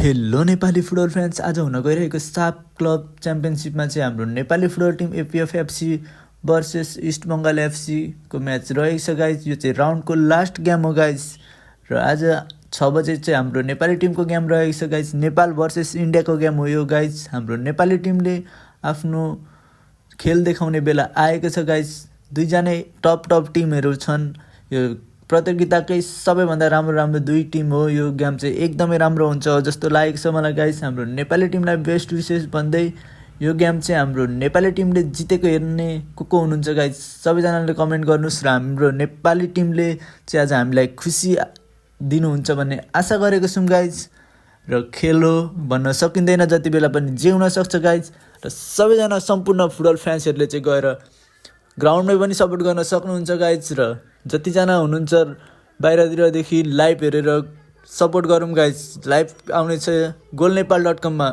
Hello Nepali football fans, आज हुन गइरहेको साफ क्लब च्याम्पियनसिपमा चाहिँ हाम्रो Nepali football team APF FC versus East Bengal एफसीको म्याच रहेको छ गाइज। यो चाहिँ राउन्डको लास्ट गेम हो गाइज र आज 6 बजे चाहिँ हाम्रो नेपाली टिमको गेम रहेको छ गाइज। नेपाल भर्सेस इन्डियाको गेम हो यो गाइज। हाम्रो नेपाली टिमले आफ्नो खेल देखाउने बेला आएको छ गाइज। दुईजना टप टिमहरू छन्। यो प्रतियोगिताकै सबैभन्दा राम्रो दुई टिम हो। यो गेम चाहिँ एकदमै राम्रो हुन्छ जस्तो लागेको छ मलाई गाइस। हाम्रो नेपाली टिमलाई बेस्ट विशेष भन्दै यो गेम चाहिँ हाम्रो नेपाली टिमले जितेको हेर्ने को हुनुहुन्छ गाइस, सबैजनाले कमेन्ट गर्नुहोस् र हाम्रो नेपाली टिमले चाहिँ आज हामीलाई खुसी दिनुहुन्छ भन्ने आशा गरेको छौँ गाइस। र खेल हो भन्न सकिँदैन, जति बेला पनि जे हुन सक्छ गाइस। र सबैजना सम्पूर्ण फुटबल फ्यान्सहरूले चाहिँ गएर ग्राउन्डमै पनि सपोर्ट गर्न सक्नुहुन्छ गाइस। र जतिजना हुनुहुन्छ बाहिरतिरदेखि लाइभ हेरेर सपोर्ट गरौँ गाइस। लाइभ आउनेछ goalnepal.com मा।